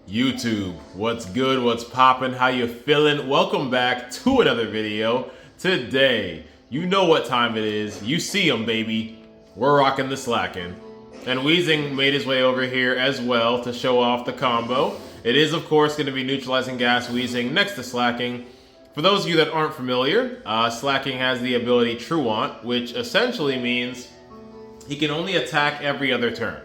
YouTube, what's good, what's poppin', how you feeling? Welcome back to another video. Today, you know what time it is. You see him, baby. We're rocking the Slaking. And Wheezing made his way over here as well to show off the combo. It is, of course, going to be neutralizing gas Wheezing next to Slaking. For those of you that aren't familiar, Slaking has the ability Truant, which essentially means he can only attack every other turn.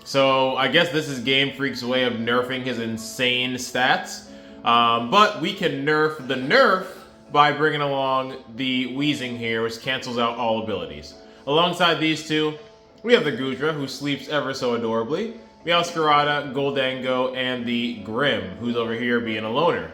So I guess this is Game Freak's way of nerfing his insane stats. But we can nerf the nerf by bringing along the Wheezing here, which cancels out all abilities. Alongside these two, we have the Gudra, who sleeps ever so adorably. Meowscarada, Goldango, and the Grim, who's over here being a loner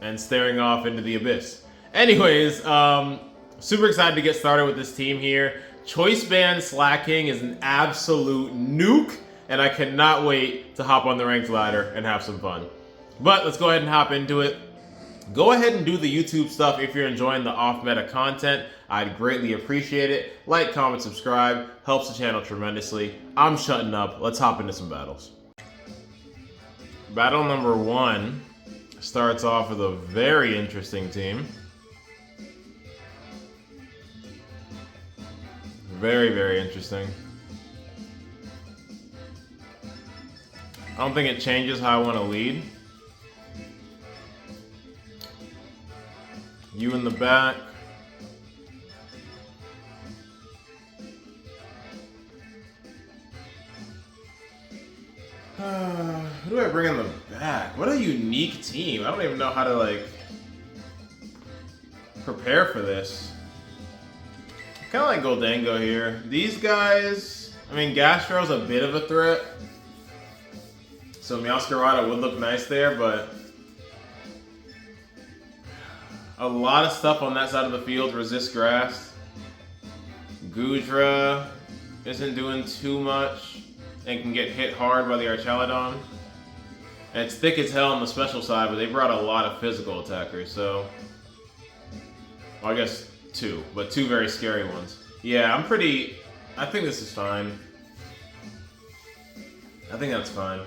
and staring off into the abyss. Anyways, super excited to get started with this team here. Choice Band Slaking is an absolute nuke, and I cannot wait to hop on the ranked ladder and have some fun. But let's go ahead and hop into it. Go ahead and do the YouTube stuff if you're enjoying the off-meta content. I'd greatly appreciate it. Like, comment, subscribe. Helps the channel tremendously. I'm shutting up. Let's hop into some battles. Battle number 1 starts off with a very interesting team. Very, very interesting. I don't think it changes how I want to lead. You in the back. Who do I bring in the back? What a unique team. I don't even know how to, like, prepare for this. Kind of like Goldango here. These guys, I mean, Gastro's a bit of a threat. So Meowscarada would look nice there, but a lot of stuff on that side of the field resists grass. Gudra isn't doing too much and can get hit hard by the Archaludon. And it's thick as hell on the special side, but they brought a lot of physical attackers, so... Well, I guess 2, but 2 very scary ones. Yeah, I think this is fine. I think that's fine.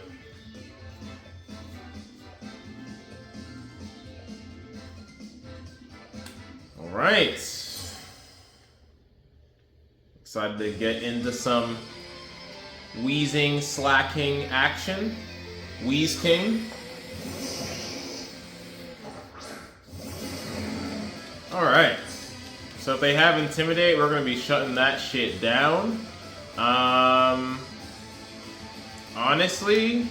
Alright. Excited to get into some Wheezing, Slaking action. Wheeze King. Alright. So if they have Intimidate, we're going to be shutting that shit down. Honestly,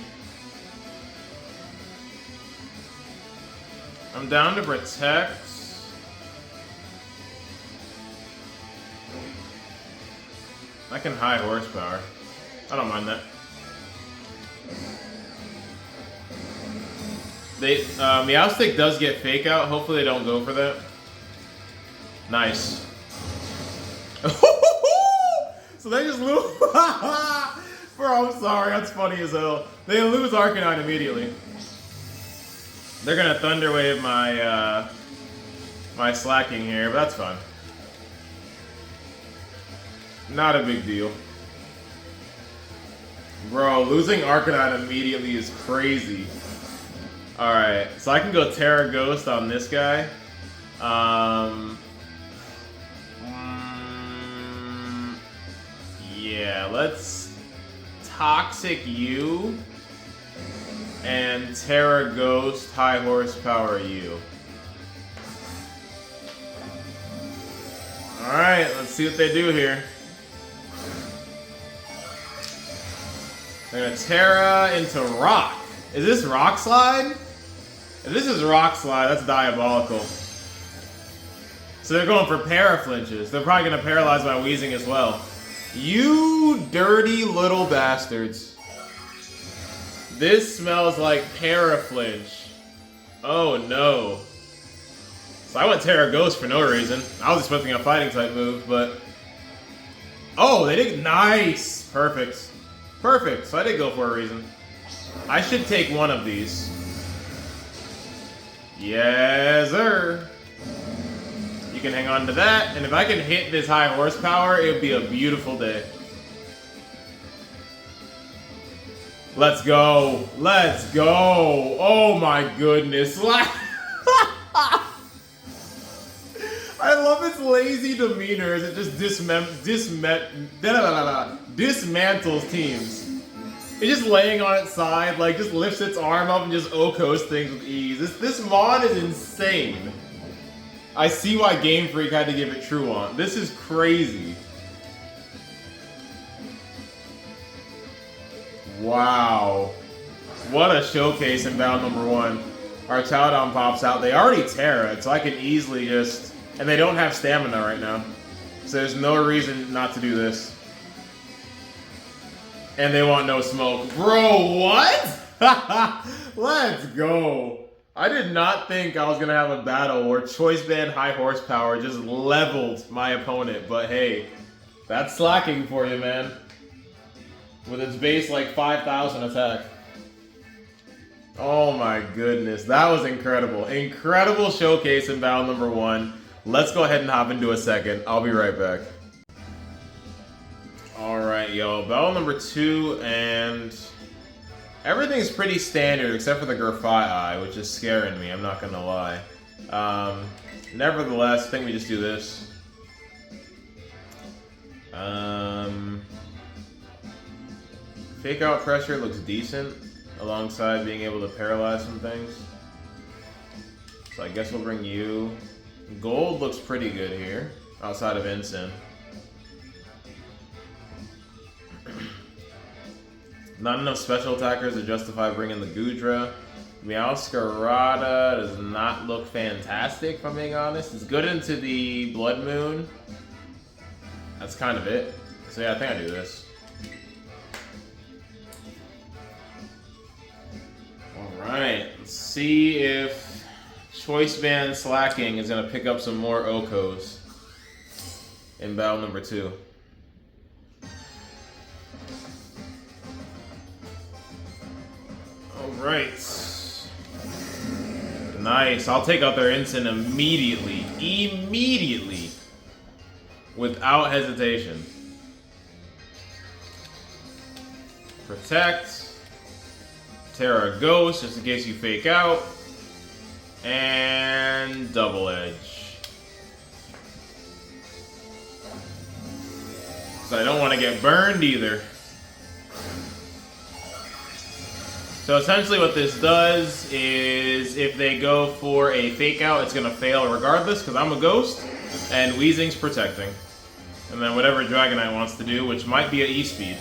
I'm down to Protect. I can high horsepower. I don't mind that. Meowstic does get Fake Out. Hopefully they don't go for that. Nice. So they just lose. Bro, I'm sorry. That's funny as hell. They lose Arcanine immediately. They're gonna Thunder Wave my my Slaking here, but that's fine. Not a big deal. Bro, losing Arcanine immediately is crazy. Alright, so I can go Terra Ghost on this guy. Yeah, let's Toxic you and Terra Ghost High Horsepower you. Alright, let's see what they do here. They're gonna Terra into Rock. Is this Rock Slide? If this is Rock Slide, that's diabolical. So they're going for Paraflinches. They're probably gonna paralyze my Wheezing as well. You dirty little bastards. This smells like Paraflinch. Oh no. So I went Terra Ghost for no reason. I was expecting a fighting type move, but... Oh, they did nice! Perfect. Perfect, so I did go for a reason. I should take one of these. Yes, sir. You can hang on to that, and if I can hit this high horsepower, it would be a beautiful day. Let's go. Let's go. Oh my goodness. I love its lazy demeanor as it just dismantles teams. It's just laying on its side, like just lifts its arm up and just Okos things with ease. This mod is insane. I see why Game Freak had to give it true on. This is crazy. Wow. What a showcase in battle number 1. Our Chowdown pops out. They already Terra it, so I can easily just... And they don't have stamina right now. So there's no reason not to do this. And they want no smoke. Bro, what? Let's go. I did not think I was going to have a battle where Choice Band High Horsepower just leveled my opponent. But hey, that's Slaking for you, man. With its base like 5,000 attack. Oh my goodness. That was incredible. Incredible showcase in battle number 1. Let's go ahead and hop into a second. I'll be right back. Alright, yo. Battle number 2, and everything's pretty standard except for the Graphi Eye, which is scaring me, I'm not gonna lie. Nevertheless, I think we just do this. Fake out pressure looks decent, alongside being able to paralyze some things. So I guess we'll bring you. Gold looks pretty good here, outside of Ensign. Not enough special attackers to justify bringing the Gudra. Meowscarada does not look fantastic, if I'm being honest. It's good into the Blood Moon. That's kind of it. So yeah, I think I do this. Alright, let's see if Choice Band Slaking is going to pick up some more Okos in battle number 2. Alright. Nice. I'll take out their Ensign immediately. Immediately. Without hesitation. Protect. Terra Ghost, just in case you fake out. And Double Edge. So I don't want to get burned either. So essentially what this does is if they go for a fake out, it's going to fail regardless because I'm a ghost and Wheezing's protecting. And then whatever Dragonite wants to do, which might be an E-Speed.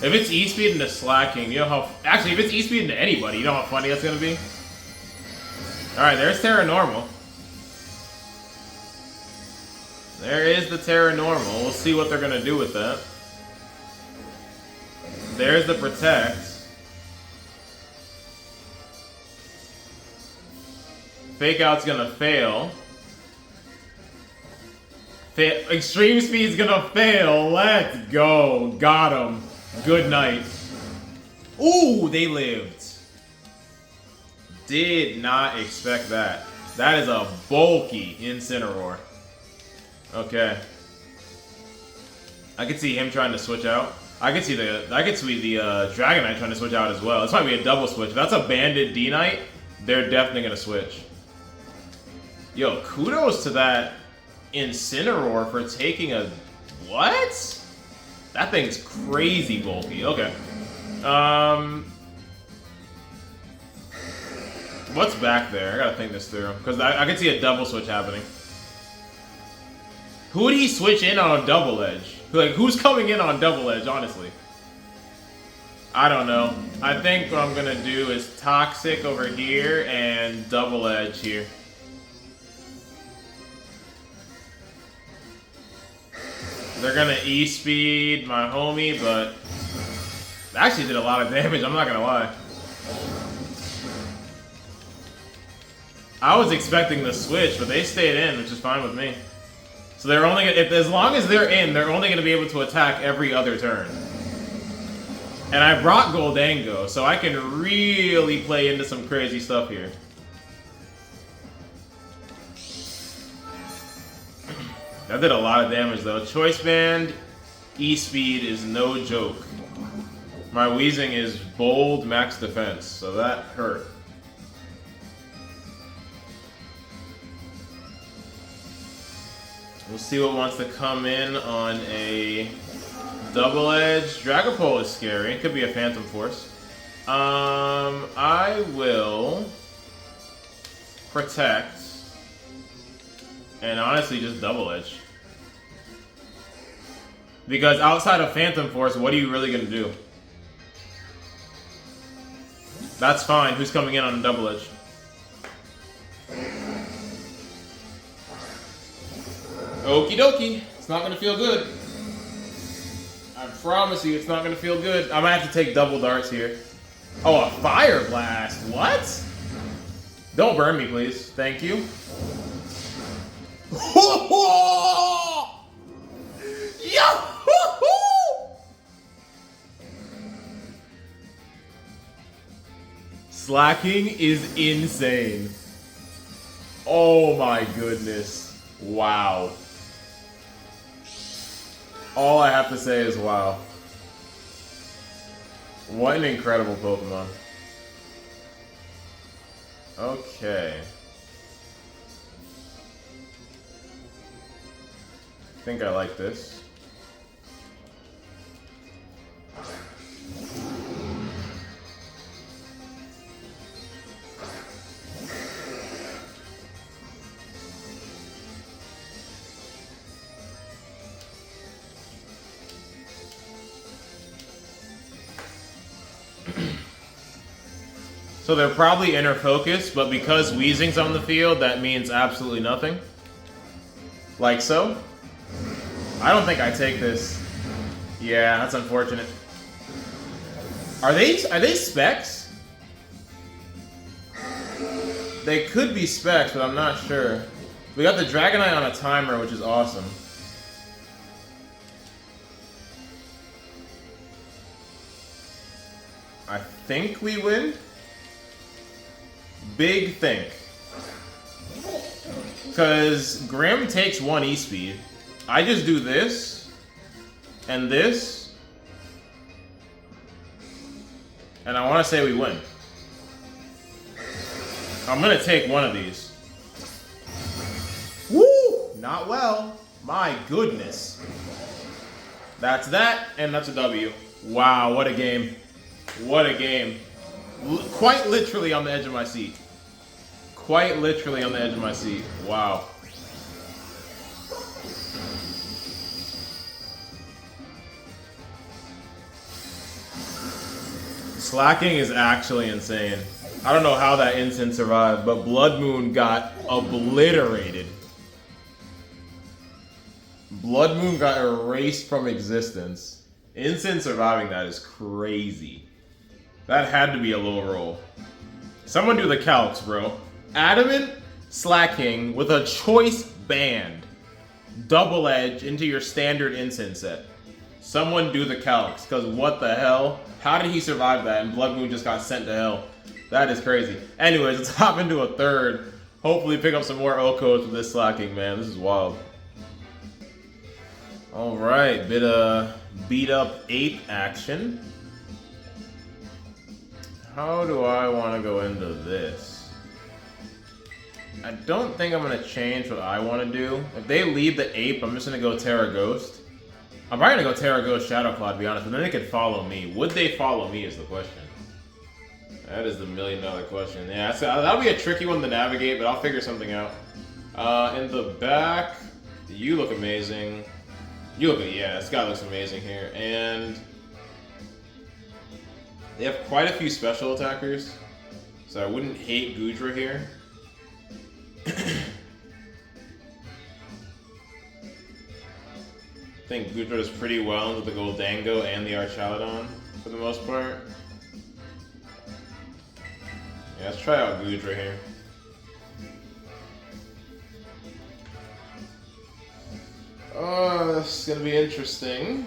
If it's E-Speed into Slaking, you know how... Actually, if it's E-Speed into anybody, you know how funny that's going to be? Alright, there's Terra Normal. There is the Terra Normal. We'll see what they're going to do with that. There's the Protect. Fake Out's going to fail. Extreme Speed's going to fail. Let's go. Got him. Good night. Ooh, they lived. Did not expect that. That is a bulky Incineroar. Okay. I could see him trying to switch out. I could see the Dragonite trying to switch out as well. This might be a double switch. If that's a Bandit D-Knight, they're definitely gonna switch. Yo, kudos to that Incineroar for taking a... What? That thing's crazy bulky. Okay. What's back there? I gotta think this through. Because I can see a double switch happening. Who would he switch in on Double Edge? Like, who's coming in on Double Edge, honestly? I don't know. I think what I'm gonna do is Toxic over here and Double Edge here. They're gonna E-Speed my homie, but... It actually did a lot of damage, I'm not gonna lie. I was expecting the switch, but they stayed in, which is fine with me. So they're only as long as they're in, they're only going to be able to attack every other turn. And I brought Goldango, so I can really play into some crazy stuff here. That did a lot of damage though. Choice Band, E-Speed is no joke. My Wheezing is bold max defense, so that hurt. We'll see what wants to come in on a double edge. Dragapult is scary. It could be a Phantom Force. I will protect and honestly just double edge. Because outside of Phantom Force, what are you really going to do? That's fine. Who's coming in on a double edge? Okie dokie. It's not going to feel good. I promise you it's not going to feel good. I might have to take double darts here. Oh, a Fire Blast. What? Don't burn me, please. Thank you. Slaking is insane. Oh my goodness. Wow. All I have to say is wow. What an incredible Pokemon. Okay. I think I like this. So they're probably inner focus, but because Wheezing's on the field, that means absolutely nothing. Like so. I don't think I take this. Yeah, that's unfortunate. Are they specs? They could be specs, but I'm not sure. We got the Dragonite on a timer, which is awesome. I think we win. Big think. Because Grim takes 1 E-Speed. I just do this. And this. And I want to say we win. I'm going to take one of these. Woo! Not well. My goodness. That's that, and that's a W. Wow, what a game. What a game. Quite literally on the edge of my seat. Quite literally on the edge of my seat. Wow. Slaking is actually insane. I don't know how that instant survived, but Blood Moon got obliterated. Blood Moon got erased from existence. Instant surviving that is crazy. That had to be a low roll. Someone do the calcs, bro. Adamant Slaking with a choice band. Double edge into your standard instant set. Someone do the calcs, because what the hell? How did he survive that and Blood Moon just got sent to hell? That is crazy. Anyways, let's hop into a third. Hopefully pick up some more O-codes with this Slaking, man. This is wild. Alright, bit of beat up ape action. How do I want to go into this? I don't think I'm going to change what I want to do. If they leave the ape, I'm just going to go Terra Ghost. I'm probably going to go Terra Ghost Shadow Claw, to be honest, but then they could follow me. Would they follow me is the question. That is the $1 million question. Yeah, so that'll be a tricky one to navigate, but I'll figure something out. In the back, you look amazing. You look, yeah, this guy looks amazing here. And they have quite a few special attackers, so I wouldn't hate Goodra here. I think Goodra does pretty well with the Goldango and the Archaludon for the most part. Yeah, let's try out Goodra here. Oh, this is gonna be interesting.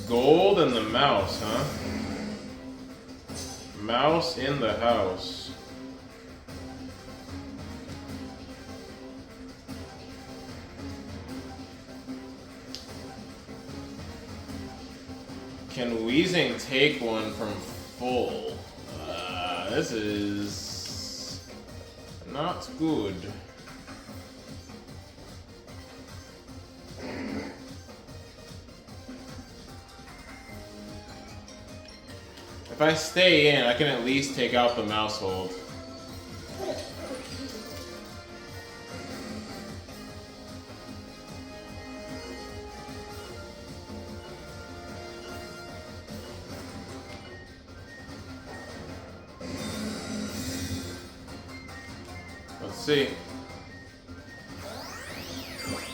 Gold and the mouse, huh? Mouse in the house. Can Wheezing take one from full? This is not good. If I stay in, I can at least take out the mouse hold. Let's see.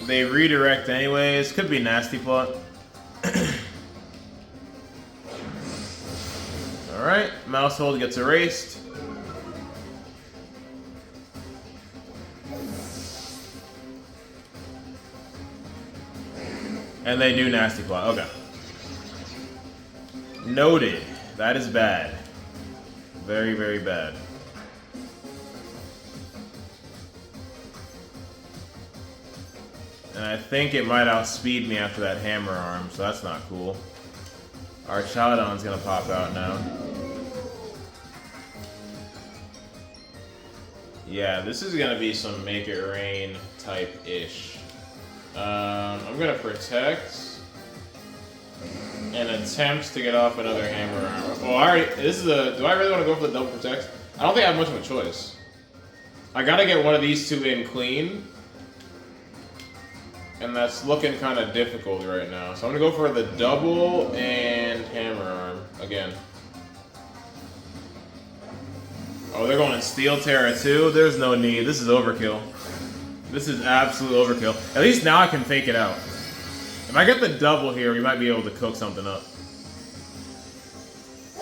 They redirect anyways. Could be nasty plot. Alright, mouse hold gets erased. And they do nasty plot. Okay. Noted. That is bad. Very, very bad. And I think it might outspeed me after that hammer arm, so that's not cool. Our Chaudon's gonna pop out now. Yeah, this is gonna be some make it rain type-ish. I'm gonna protect and attempt to get off another hammer arm. Well, do I really want to go for the double protect? I don't think I have much of a choice. I gotta get one of these two in clean. And that's looking kind of difficult right now. So I'm gonna go for the double and hammer arm again. Oh, they're going in Steel Terra too? There's no need. This is overkill. This is absolute overkill. At least now I can fake it out. If I get the double here, we might be able to cook something up.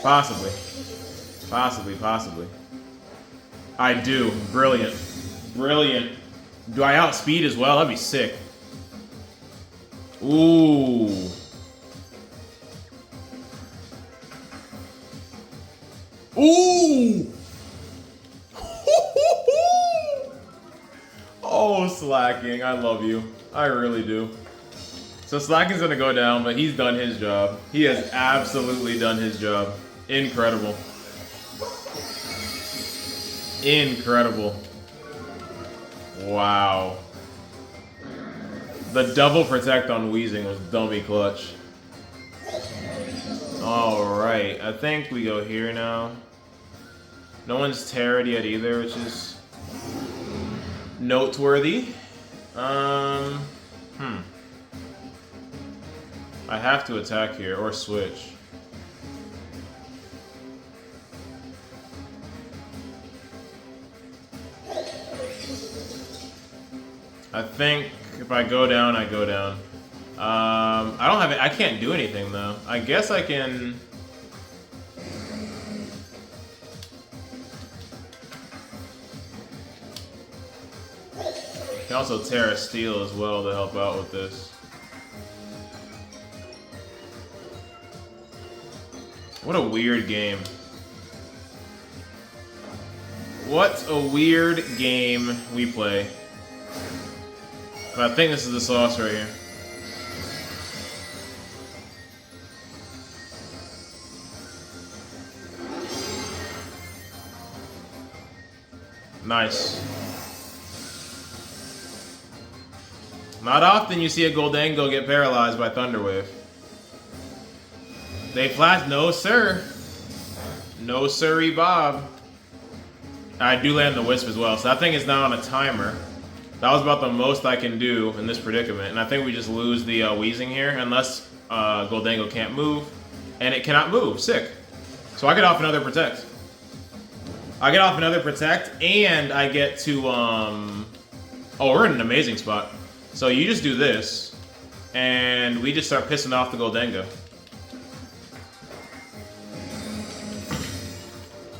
Possibly. Possibly, possibly. I do. Brilliant. Brilliant. Do I outspeed as well? That'd be sick. Ooh. Ooh! Oh, Slaking, I love you. I really do. So Slaking's gonna go down, but he's done his job. He has absolutely done his job. Incredible. Incredible. Wow. The double protect on Wheezing was dummy clutch. Alright, I think we go here now. No one's terrored yet either, which is noteworthy. I have to attack here, or switch. I think if I go down, I go down. I don't have it. I can't do anything though. I guess I can. I can also Terra Steel as well to help out with this. What a weird game. What a weird game we play. But I think this is the sauce right here. Nice. Not often you see a Goldango get paralyzed by Thunderwave. They flash. No, sir. No, sirree, Bob. I do land the Wisp as well, so that thing is now on a timer. That was about the most I can do in this predicament, and I think we just lose the Wheezing here, unless Goldango can't move, and it cannot move. Sick. So I get off another protect. I get off another protect, and I get to, oh, we're in an amazing spot. So you just do this, and we just start pissing off the Goldango.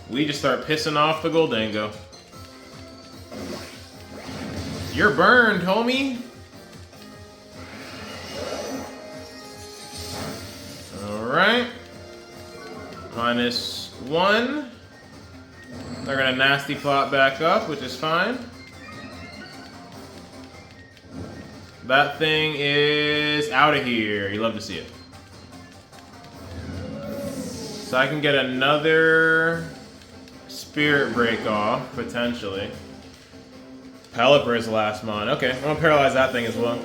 We just start pissing off the Goldango. You're burned, homie! Alright. -1. They're gonna nasty plot back up, which is fine. That thing is out of here. You love to see it. So I can get another Spirit Break off, potentially. Pelipper is the last mon. Okay, I'm gonna paralyze that thing as well.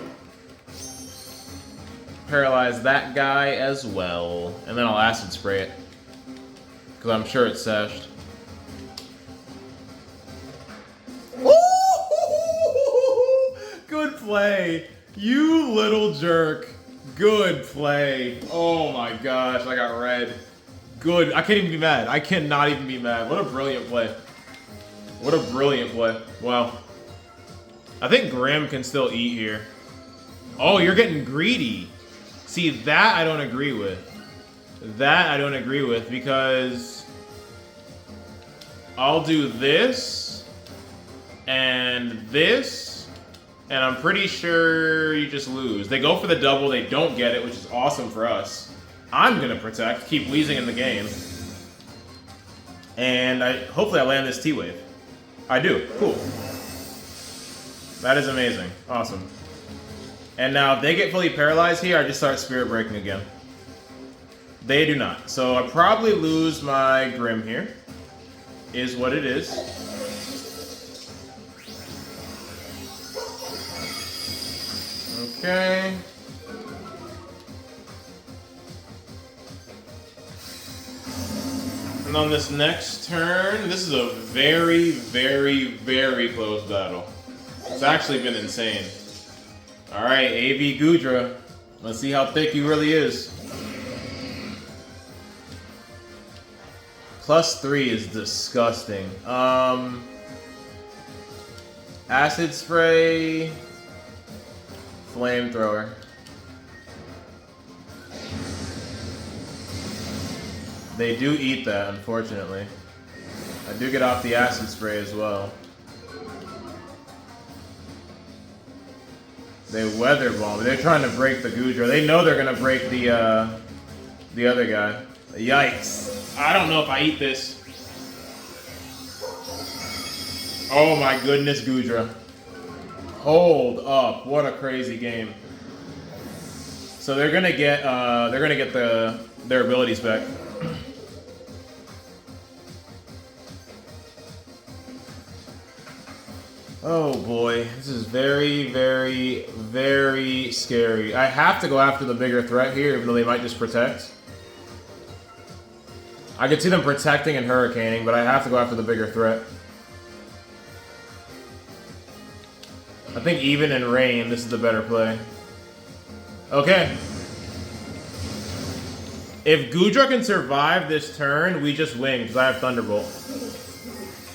Paralyze that guy as well. And then I'll Acid Spray it. Because I'm sure it's sashed. Good play. You little jerk. Good play. Oh my gosh, I got red. Good. I can't even be mad. I cannot even be mad. What a brilliant play. What a brilliant play. Wow. I think Grim can still eat here. Oh, you're getting greedy. See, that I don't agree with. That I don't agree with because I'll do this and this, and I'm pretty sure you just lose. They go for the double, they don't get it, which is awesome for us. I'm gonna protect, keep Wheezing in the game. And hopefully I land this T-Wave. I do, cool. That is amazing, awesome. And now if they get fully paralyzed here, I just start Spirit Breaking again. They do not. So I probably lose my Grim here. Is what it is. Okay. And on this next turn, this is a very, very, very close battle. It's actually been insane. Alright, AV Gudra. Let's see how thick he really is. +3 is disgusting. Acid Spray. Flamethrower. They do eat that, unfortunately. I do get off the Acid Spray as well. They Weather Bomb. They're trying to break the Gudra. They know they're gonna break the other guy. Yikes. I don't know if I eat this. Oh my goodness, Gudra. Hold up. What a crazy game. So they're gonna get their abilities back. Oh boy, this is very, very, very scary. I have to go after the bigger threat here, even though they might just protect. I could see them protecting and hurricaning, but I have to go after the bigger threat. I think even in rain, this is the better play. Okay. If Gudra can survive this turn, we just win, because I have Thunderbolt.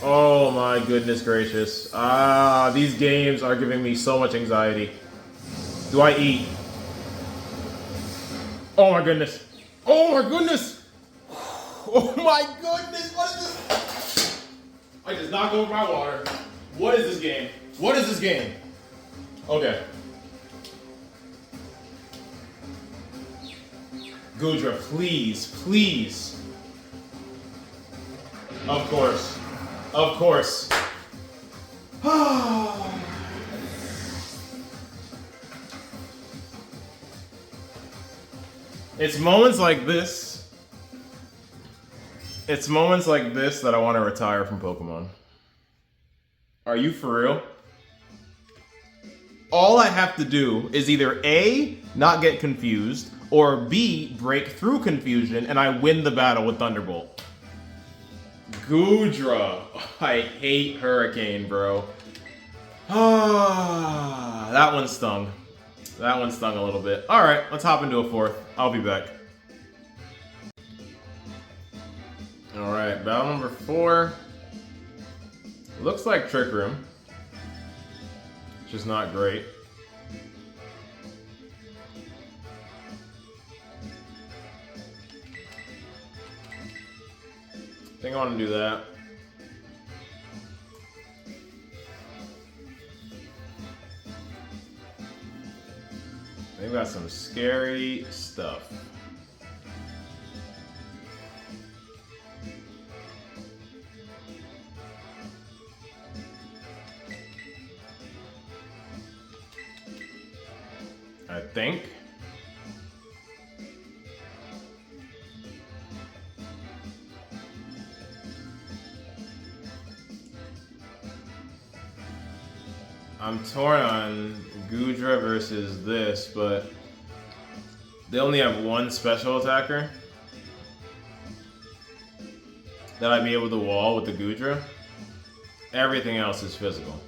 Oh my goodness gracious. Ah, these games are giving me so much anxiety. Do I eat? Oh my goodness. Oh my goodness! Oh my goodness, what is this? I just knocked over my water. What is this game? What is this game? Okay. Gudra, please, please. Of course. Of course. It's moments like this. It's moments like this that I want to retire from Pokemon. Are you for real? All I have to do is either A, not get confused, or B, break through confusion, and I win the battle with Thunderbolt. Gudra. I hate Hurricane, bro. Ah, that one stung. That one stung a little bit. Alright, let's hop into a fourth. I'll be back. Alright, battle number 4. Looks like Trick Room. Which is not great. I think I want to do that. They've got some scary stuff. I think. I'm torn on Gudra versus this, but they only have one special attacker that I'd be able to wall with the Gudra. Everything else is physical.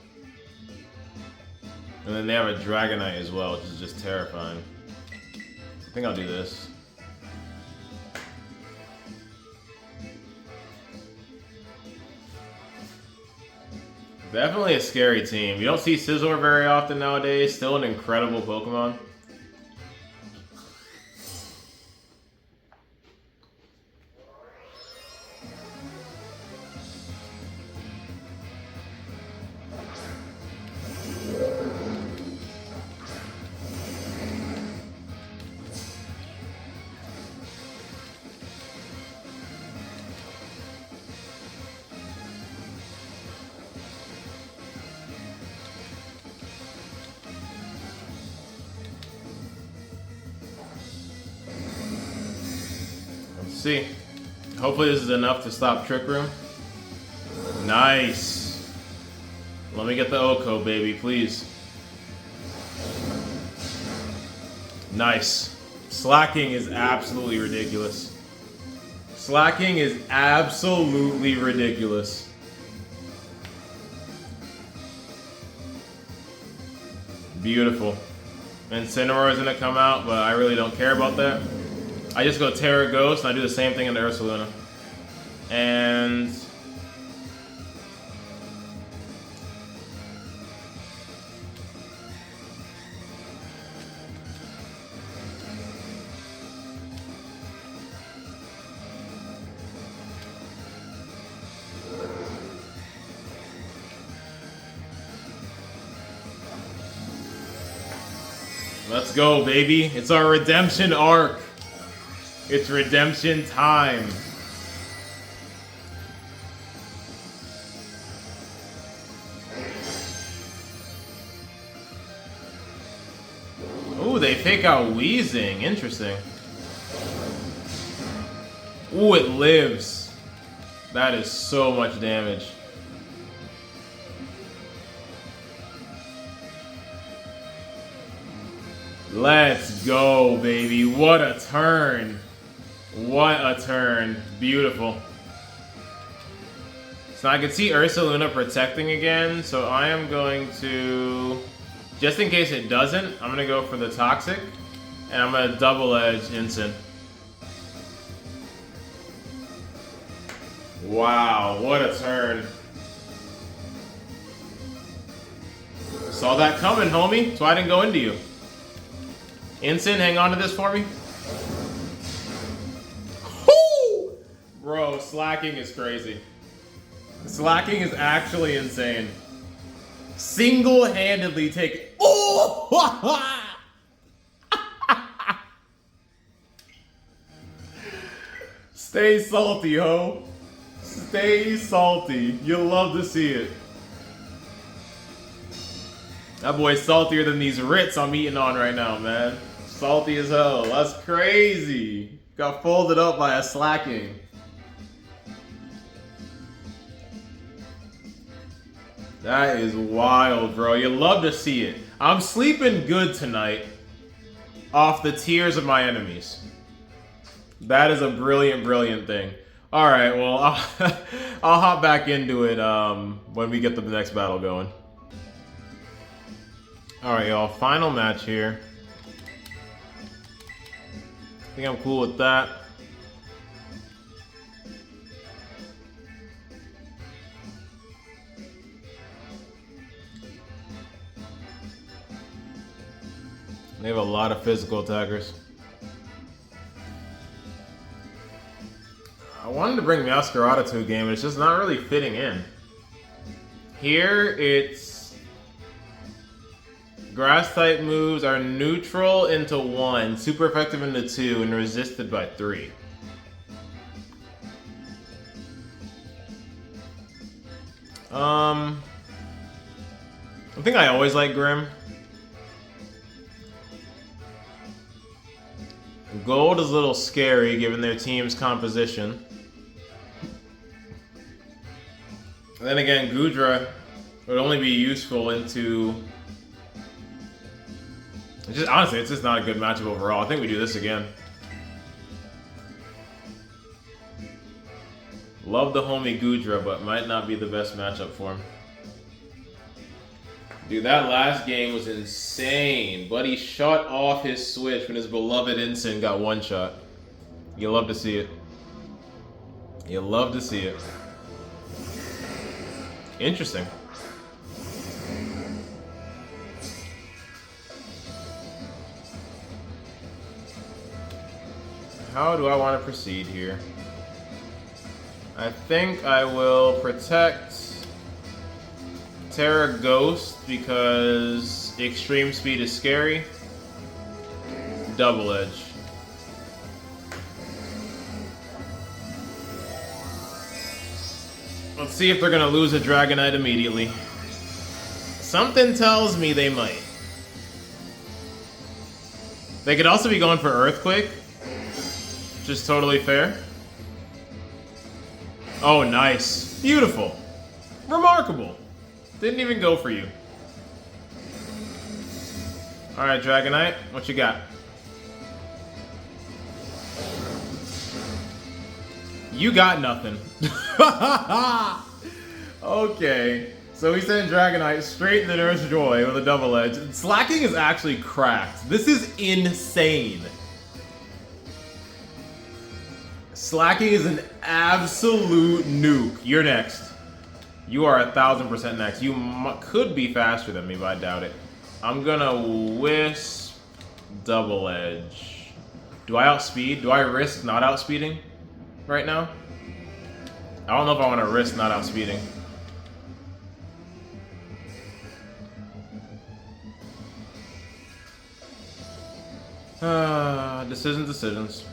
And then they have a Dragonite as well, which is just terrifying. I think I'll do this. Definitely a scary team. You don't see Scizor very often nowadays. Still an incredible Pokemon. See. Hopefully this is enough to stop Trick Room. Nice. Let me get the Oko, baby, please. Nice. Slaking is absolutely ridiculous. Slaking is absolutely ridiculous. Beautiful. Incineroar is gonna come out, but I really don't care about that. I just go Terra Ghost, and I do the same thing in the Ursaluna. And... let's go, baby. It's our redemption arc. It's redemption time. Ooh, they take out Wheezing. Interesting. Ooh, it lives. That is so much damage. Let's go, baby. What a turn. What a turn. Beautiful. So I can see Ursaluna protecting again, so I am going to, just in case it doesn't, I'm going to go for the Toxic, and I'm going to double edge Incin. Wow, what a turn. Saw that coming, homie, so I didn't go into you. Incin, hang on to this for me. Bro, Slaking is crazy. Slaking is actually insane. Single-handedly take... Oh! Stay salty, ho. Stay salty. You'll love to see it. That boy's saltier than these Ritz I'm eating on right now, man. Salty as hell. That's crazy. Got folded up by a Slaking. That is wild, bro. You love to see it. I'm sleeping good tonight off the tears of my enemies. That is a brilliant, brilliant thing. All right, well, I'll hop back into it when we get the next battle going. All right, y'all. Final match here. I think I'm cool with that. They have a lot of physical attackers. I wanted to bring Masquerada to a game, but it's just not really fitting in. Here, it's... Grass-type moves are neutral into 1, super effective into 2, and resisted by 3. I think I always like Grim. Gold is a little scary given their team's composition. And then again, Gudra would only be useful into... honestly, it's just not a good matchup overall. I think we do this again. Love the homie Gudra, but might not be the best matchup for him. Dude, that last game was insane. Buddy shut off his switch when his beloved Ensign got one shot. You love to see it. You love to see it. Interesting. How do I want to proceed here? I think I will protect Terra Ghost because extreme speed is scary. Double Edge. Let's see if they're gonna lose a Dragonite immediately. Something tells me they might. They could also be going for Earthquake, which is totally fair. Oh, nice. Beautiful. Remarkable. Didn't even go for you. Alright, Dragonite, what you got? You got nothing. Okay. So we sent Dragonite straight into Nurse Joy with a double edge. Slaking is actually cracked. This is insane. Slaking is an absolute nuke. You're next. You are 1000% next. You could be faster than me, but I doubt it. I'm gonna Wisp double edge. Do I outspeed? Do I risk not outspeeding right now? I don't know if I want to risk not outspeeding. Decisions.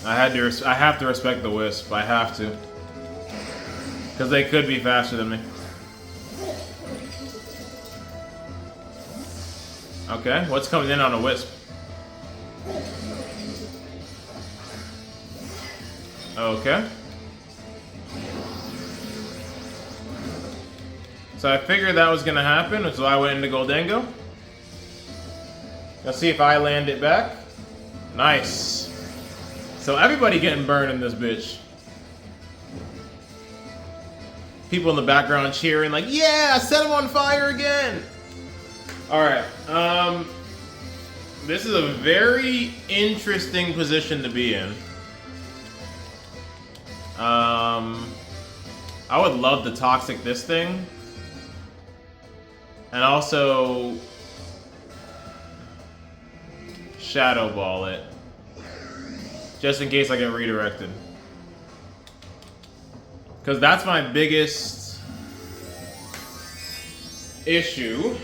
I have to respect the Wisp. I have to. Because they could be faster than me. Okay, what's coming in on a Wisp? Okay. So I figured that was gonna happen, which is why I went into Goldengo. Let's see if I land it back. Nice. So everybody getting burned in this bitch. People in the background cheering like, yeah, set him on fire again. Alright, this is a very interesting position to be in. I would love to toxic this thing. And also Shadow Ball it. Just in case I get redirected. Because that's my biggest issue.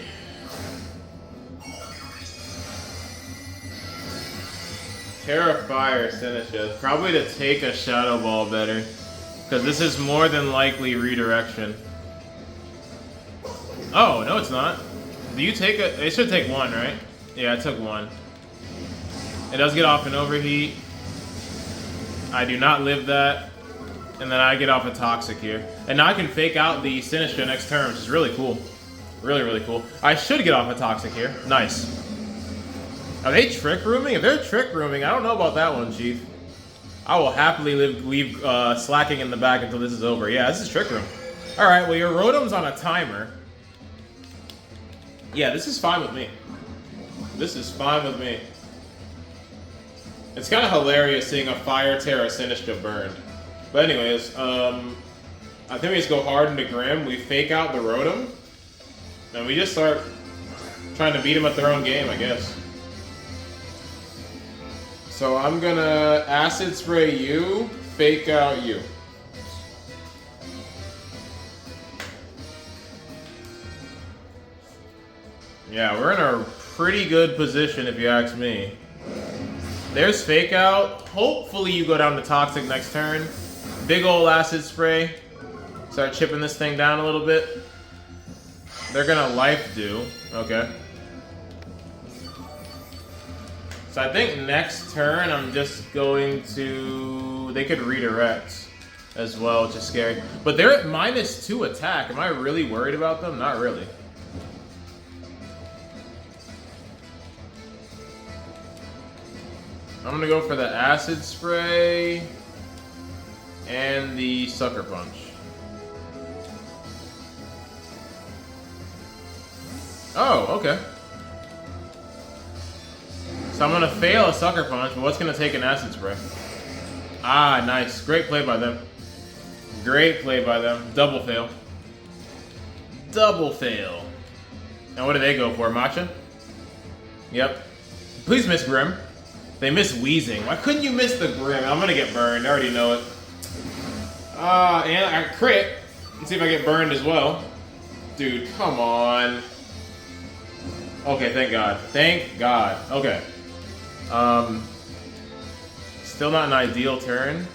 Terra Fire Sinisha. Probably to take a Shadow Ball better. Because this is more than likely redirection. Oh, no it's not. Do you take a... It should take one, right? Yeah, I took one. It does get off an overheat. I do not live that. And then I get off a Toxic here. And now I can fake out the Sinistra next turn, which is really cool. Really, really cool. I should get off a Toxic here. Nice. Are they Trick Rooming? If they're Trick Rooming, I don't know about that one, Chief. I will happily leave Slaking in the back until this is over. Yeah, this is Trick Room. Alright, well your Rotom's on a timer. Yeah, this is fine with me. This is fine with me. It's kind of hilarious seeing a Fire Terra Sinistra burned. But anyways, I think we just go hard into Grim. We fake out the Rotom. And we just start trying to beat them at their own game, I guess. So I'm gonna Acid Spray you, fake out you. Yeah, we're in a pretty good position if you ask me. There's Fake Out. Hopefully you go down to Toxic next turn. Big ol' Acid Spray. Start chipping this thing down a little bit. They're gonna life do. Okay. So I think next turn I'm just going to... They could redirect as well, which is scary. But they're at -2 attack. Am I really worried about them? Not really. I'm gonna go for the acid spray and the sucker punch. Oh, okay. So I'm gonna fail a sucker punch, but what's gonna take an acid spray? Ah, nice. Great play by them. Great play by them. Double fail. Double fail. And what do they go for? Matcha? Yep. Please miss Grim. They miss Wheezing. Why couldn't you miss the Grim? I'm gonna get burned. I already know it. And I crit. Let's see if I get burned as well. Dude, come on. Okay, thank God. Thank God. Okay. Still not an ideal turn.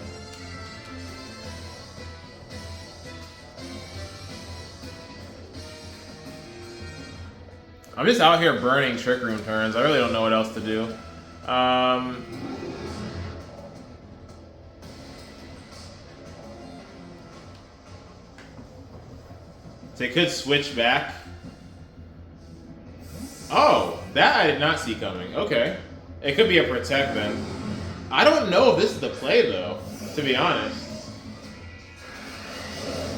I'm just out here burning Trick Room turns. I really don't know what else to do. They could switch back. Oh, that I did not see coming. Okay. It could be a protect then. I don't know if this is the play though, to be honest.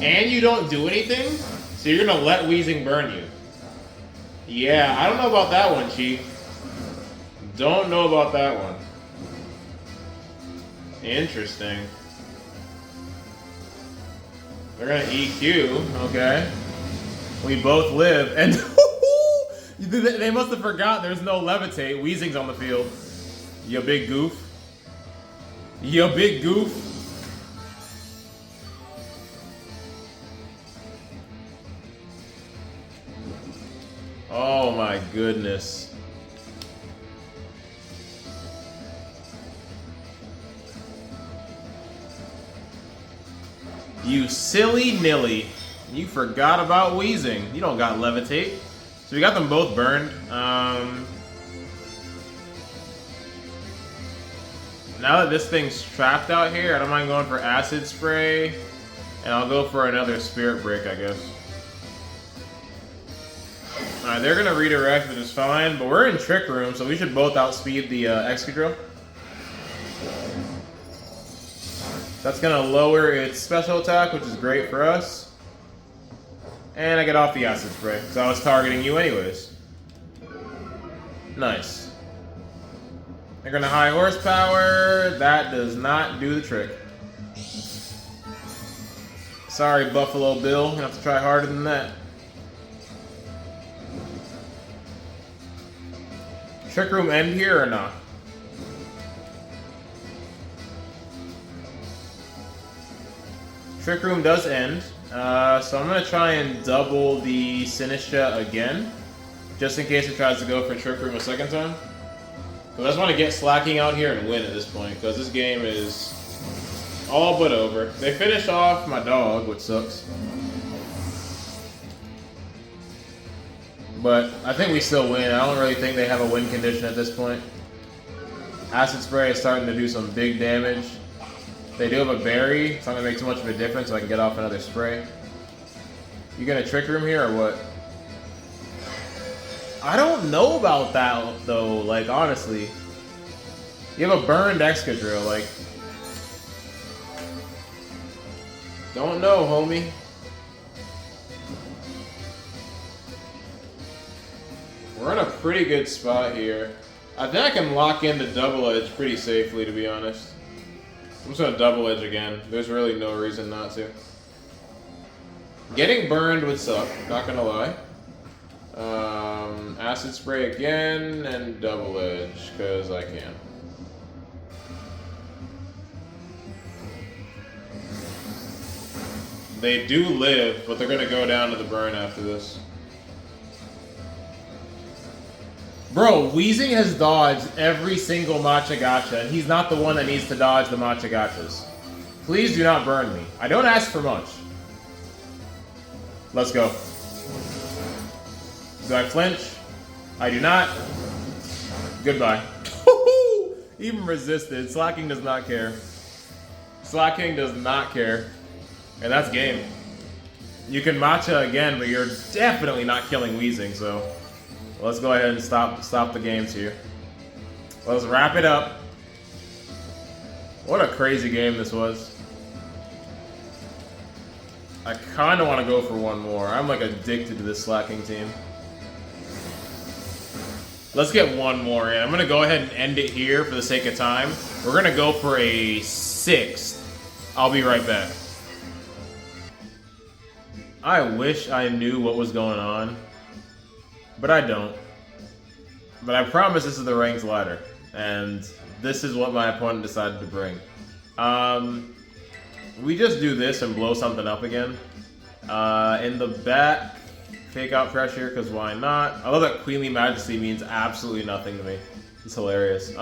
And you don't do anything? So you're gonna let Wheezing burn you. Yeah, I don't know about that one, Chief. Don't know about that one. Interesting. They're gonna EQ, okay. We both live, and they must have forgot there's no levitate. Wheezing's on the field. You big goof. You big goof. Oh my goodness. You silly nilly. You forgot about Wheezing. You don't got levitate. So we got them both burned. Now that this thing's trapped out here, I don't mind going for acid spray. And I'll go for another spirit break, I guess. Alright, they're gonna redirect, which is fine, but we're in Trick Room, so we should both outspeed the Excadrill. That's gonna lower its special attack, which is great for us. And I get off the acid spray, because I was targeting you anyways. Nice. They're gonna high horsepower. That does not do the trick. Sorry, Buffalo Bill. You have to try harder than that. Trick Room end here or not? Trick Room does end. So I'm going to try and double the Sinistra again. Just in case it tries to go for Trick Room a second time. Because I just want to get Slaking out here and win at this point. Because this game is all but over. They finish off my dog, which sucks. But I think we still win. I don't really think they have a win condition at this point. Acid Spray is starting to do some big damage. They do have a berry. It's not going to make too much of a difference, so I can get off another spray. You gonna Trick Room here or what? I don't know about that, though, like, honestly. You have a burned Excadrill, like... Don't know, homie. We're in a pretty good spot here. I think I can lock in the double edge pretty safely, to be honest. I'm just gonna double edge again. There's really no reason not to. Getting burned would suck, not gonna lie. Acid spray again and double edge, because I can. They do live, but they're gonna go down to the burn after this. Bro, Wheezing has dodged every single Matcha Gacha, and he's not the one that needs to dodge the Matcha Gachas. Please do not burn me. I don't ask for much. Let's go. Do I flinch? I do not. Goodbye. Even resisted. Slaking does not care. Slaking does not care. And that's game. You can matcha again, but you're definitely not killing Wheezing, so let's go ahead and stop the games here. Let's wrap it up. What a crazy game this was. I kind of want to go for one more. I'm like addicted to this Slaking team. Let's get one more in. I'm going to go ahead and end it here for the sake of time. We're going to go for a 6th. I'll be right back. I wish I knew what was going on, but I don't. But I promise this is the ranked ladder, and this is what my opponent decided to bring. We just do this and blow something up again. In the back, fake out pressure, because why not? I love that Queenly Majesty means absolutely nothing to me. It's hilarious.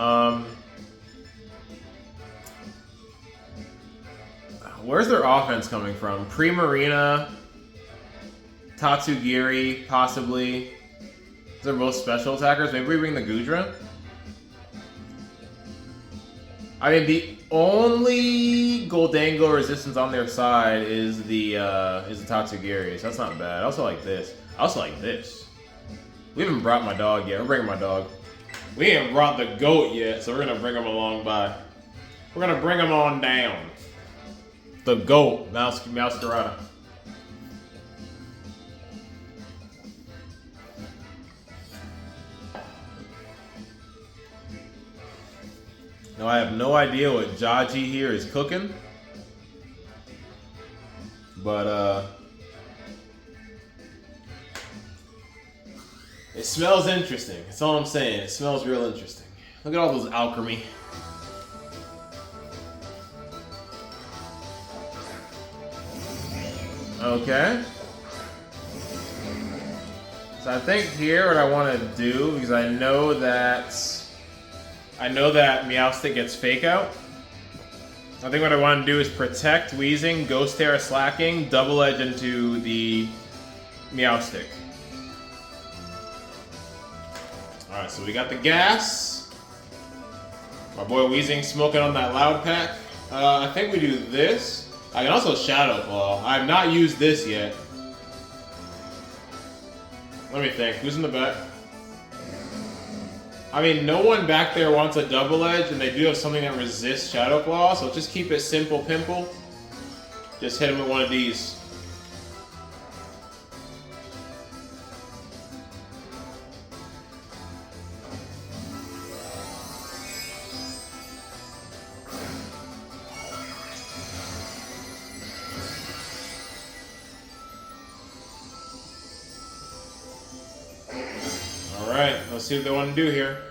Where's their offense coming from? Pre-Marina, Tatsugiri, possibly. They're both special attackers. Maybe we bring the Gudra? I mean, the only Goldango resistance on their side is the Tatsugiri, so that's not bad. I also like this. I also like this. We haven't brought my dog yet. We're bringing my dog. We ain't brought the goat yet, so we're gonna bring him along by. We're gonna bring him on down. The goat, Masquerada. Now I have no idea what Jaji here is cooking, but it smells interesting. That's all I'm saying. It smells real interesting. Look at all those alchemy. Okay. So I think here what I want to do, because I know that Meowstic gets Fake Out. I think what I want to do is protect Wheezing, Ghost Terra Slaking, Double Edge into the Meowstic. Alright, so we got the gas. My boy Wheezing smoking on that loud pack. I think we do this. I can also Shadow Claw. I have not used this yet. Let me think. Who's in the back? I mean, no one back there wants a Double Edge, and they do have something that resists Shadow Claw, so just keep it simple pimple. Just hit him with one of these. Alright, let's see what they want to do here.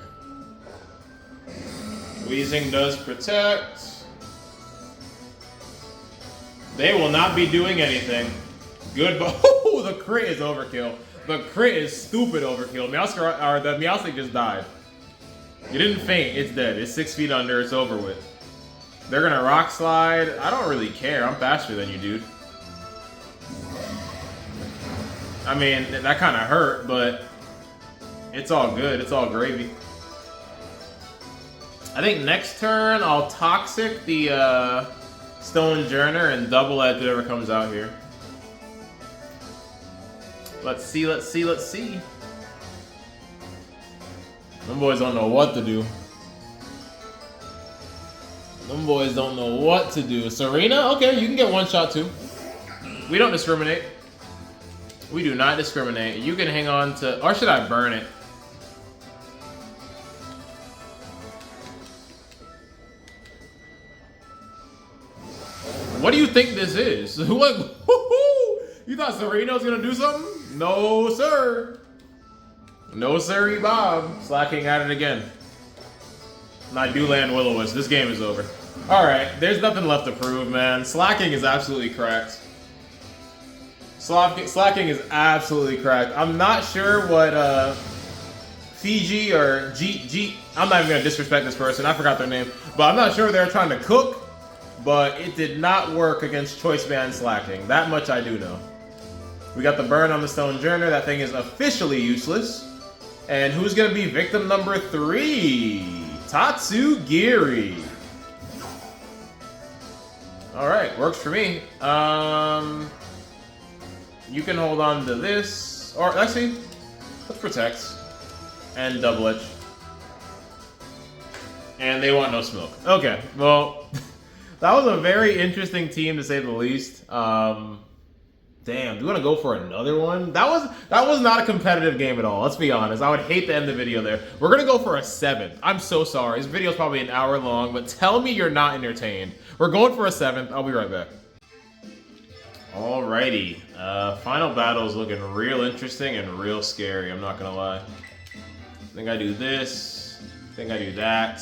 Wheezing does protect. They will not be doing anything. Good, but oh, the crit is overkill. The crit is stupid overkill. The Meowstic just died. You didn't faint, it's dead. It's 6 feet under, it's over with. They're gonna Rock Slide. I don't really care. I'm faster than you, dude. I mean, that kind of hurt, but it's all good. It's all gravy. I think next turn I'll Toxic the Stone Journer and Double Edge whatever comes out here. Let's see, let's see, let's see. Them boys don't know what to do. Them boys don't know what to do. Serena? Okay, you can get one shot too. We don't discriminate. We do not discriminate. You can hang on to... Or should I burn it? What do you think this is? What? You thought Serena was gonna do something? No, sir. No, sirree, Bob. Slaking at it again. And I do land Will-O-Wisp. This game is over. Alright, there's nothing left to prove, man. Slaking is absolutely cracked. Slaking is absolutely cracked. I'm not sure what Fiji or G I'm not even gonna disrespect this person. I forgot their name. But I'm not sure if they're trying to cook. But it did not work against Choice Band Slaking. That much I do know. We got the burn on the Stonejourner. That thing is officially useless. And who's gonna be victim number 3? Tatsugiri. Alright, works for me. You can hold on to this. Or, actually, let's protect. And double edge. And they want no smoke. Okay, well, that was a very interesting team to say the least. Damn, do you want to go for another one? That was not a competitive game at all, let's be honest. I would hate to end the video there. We're going to go for a 7th. I'm so sorry. This video is probably an hour long, but tell me you're not entertained. We're going for a 7th. I'll be right back. Alrighty. Final battle is looking real interesting and real scary, I'm not going to lie. I think I do this. I think I do that.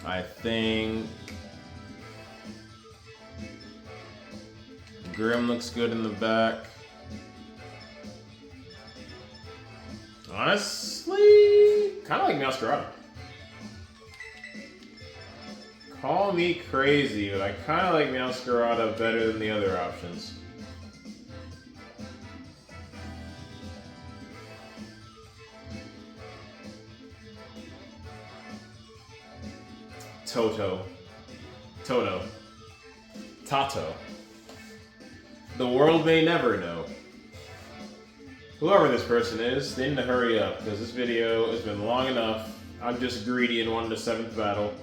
I think Grim looks good in the back. Honestly, kind of like Masquerade. Call me crazy, but I kind of like Masquerade better than the other options. Toto. Tato. The world may never know. Whoever this person is, they need to hurry up, because this video has been long enough. I'm just greedy and wanted a 7th battle.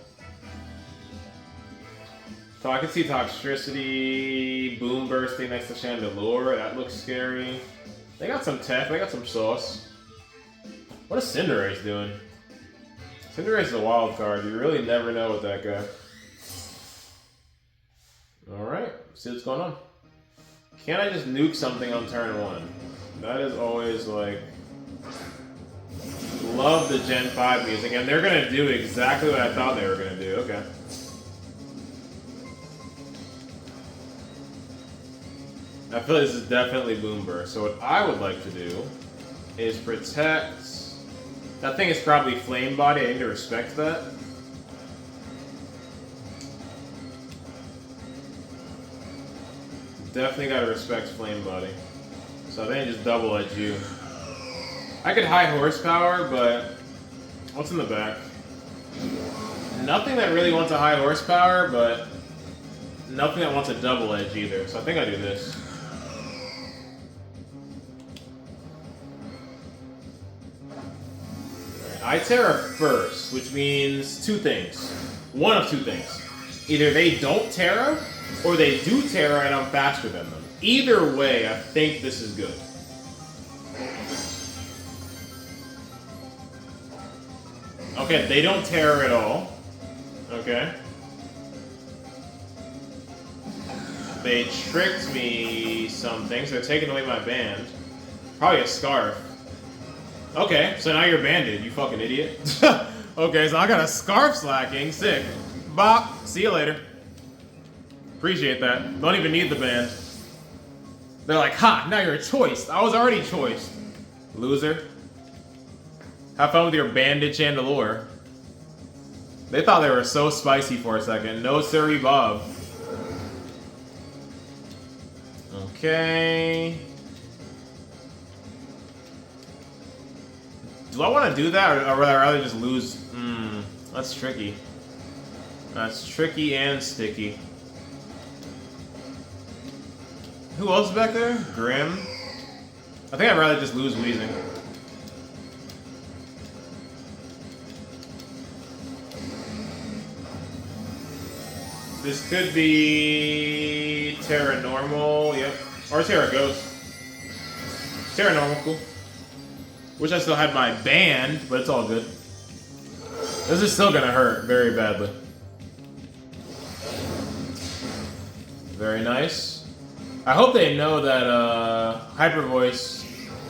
So I can see Toxicity, Boom bursting next to Chandelure. That looks scary. They got some tech, they got some sauce. What is Cinderace doing? Cinderace is a wild card. You really never know with that guy. Alright, see what's going on. Can't I just nuke something on turn 1? That is always like... Love the Gen 5 music, and they're gonna do exactly what I thought they were gonna do. Okay. I feel like this is definitely Boom Burst. So what I would like to do is protect... That thing is probably Flame Body. I need to respect that. Definitely gotta respect Flame Body. So I think I just double edge you. I could high horsepower, but what's in the back? Nothing that really wants a high horsepower, but nothing that wants a double edge either. So I think I do this. I Terra first, which means 2 things. One of 2 things. Either they don't Terra, or they do Terra and I'm faster than them. Either way, I think this is good. Okay, they don't Terra at all. Okay. They tricked me something, so they're taking away my band. Probably a Scarf. Okay, so now you're banded, you fucking idiot. Okay, so I got a Scarf Slaking. Sick. Bop. See you later. Appreciate that. Don't even need the band. They're like, ha, now you're choiced. I was already choiced. Loser. Have fun with your banded Chandelure. They thought they were so spicy for a second. No siree Bob. Okay. Do I want to do that, or would I rather just lose? That's tricky. That's tricky and sticky. Who else is back there? Grim? I think I'd rather just lose Wheezing. This could be Terra Normal, yep. Or Terra Ghost. Terra Normal, cool. Wish I still had my band, but it's all good. This is still gonna hurt very badly. Very nice. I hope they know that Hyper Voice.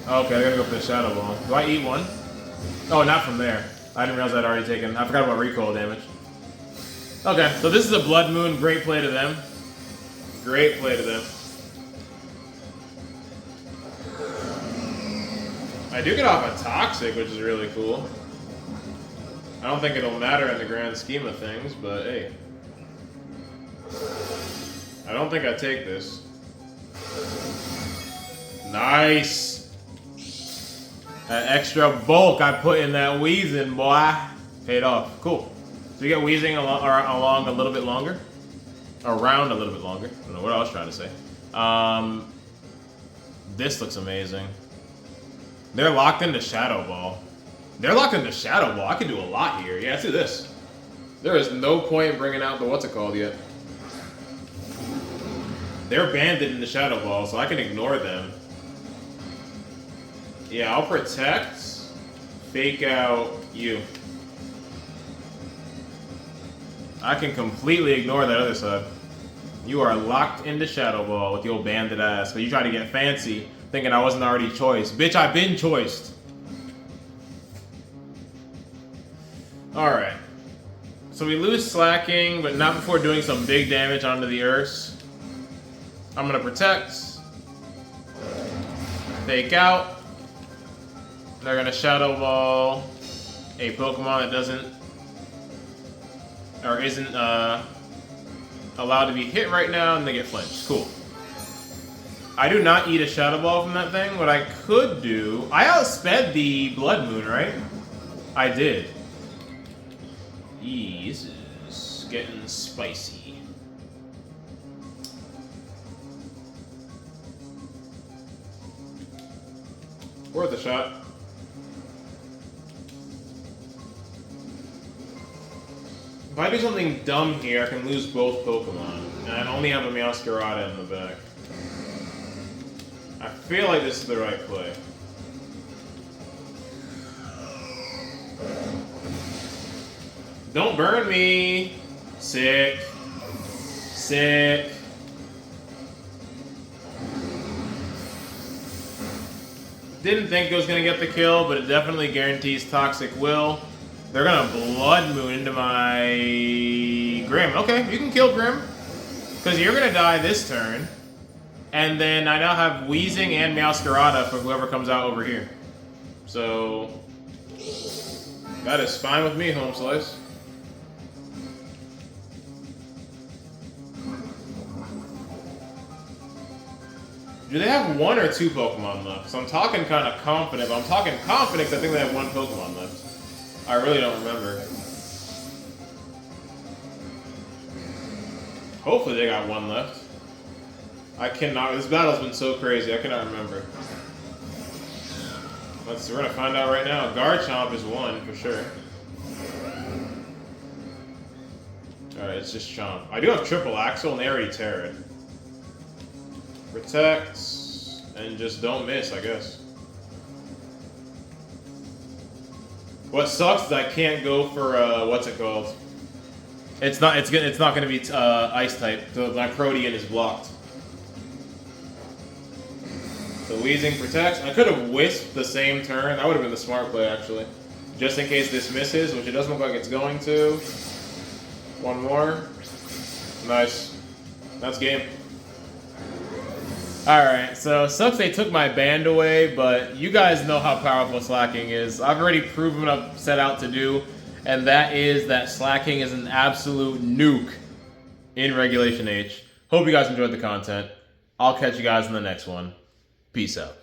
Okay, they're gonna go for the Shadow Ball. Do I eat one? Oh, not from there. I didn't realize I'd already taken. I forgot about recoil damage. Okay, so this is a Blood Moon. Great play to them. Great play to them. I do get off a Toxic, which is really cool. I don't think it'll matter in the grand scheme of things, but hey. I don't think I take this. Nice. That extra bulk I put in that Wheezing, boy. Paid off. Cool. So we get Wheezing along a little bit longer. Around a little bit longer. I don't know what I was trying to say. This looks amazing. They're locked into Shadow Ball. They're locked into Shadow Ball. I can do a lot here. Yeah, let's do this. There is no point in bringing out the what's it called yet. They're banded into Shadow Ball, so I can ignore them. Yeah, I'll protect. Fake out you. I can completely ignore that other side. You are locked into Shadow Ball with your banded ass, but you try to get fancy, thinking I wasn't already choiced. Bitch, I've been choiced. Alright. So we lose Slaking, but not before doing some big damage onto the Earths. I'm gonna protect. Fake out. They're gonna Shadow Ball a Pokemon that doesn't or isn't allowed to be hit right now, and they get flinched. Cool. I do not eat a Shadow Ball from that thing. What I could do... I outsped the Blood Moon, right? I did. Eee, this is getting spicy. Worth a shot. If I do something dumb here, I can lose both Pokemon. And I only have a Meowscarada in the back. I feel like this is the right play. Don't burn me! Sick. Sick. Didn't think it was going to get the kill, but it definitely guarantees Toxic Will. They're gonna Blood Moon into my Grim. Okay, you can kill Grim. Because you're gonna die this turn. And then I now have Wheezing and Meowscarada for whoever comes out over here. So... that is fine with me, Home Slice. Do they have 1 or 2 Pokemon left? So I'm talking kind of confident, but I'm talking confident because I think they have 1 Pokemon left. I really don't remember. Hopefully they got 1 left. I cannot. This battle's been so crazy. I cannot remember. We're gonna find out right now. Garchomp is 1 for sure. All right, it's just Chomp. I do have Triple Axle, and they already tear it. Protect and just don't miss, I guess. What sucks is I can't go for what's it called? It's not gonna be Ice type. So my Protean is blocked. So Wheezing protects. I could have Wisped the same turn. That would have been the smart play actually, just in case this misses, which it doesn't look like it's going to. 1 more. Nice. That's game. Alright, so sucks they took my band away, but you guys know how powerful Slaking is. I've already proven what I've set out to do, and that is that Slaking is an absolute nuke in Regulation H. Hope you guys enjoyed the content. I'll catch you guys in the next one. Peace out.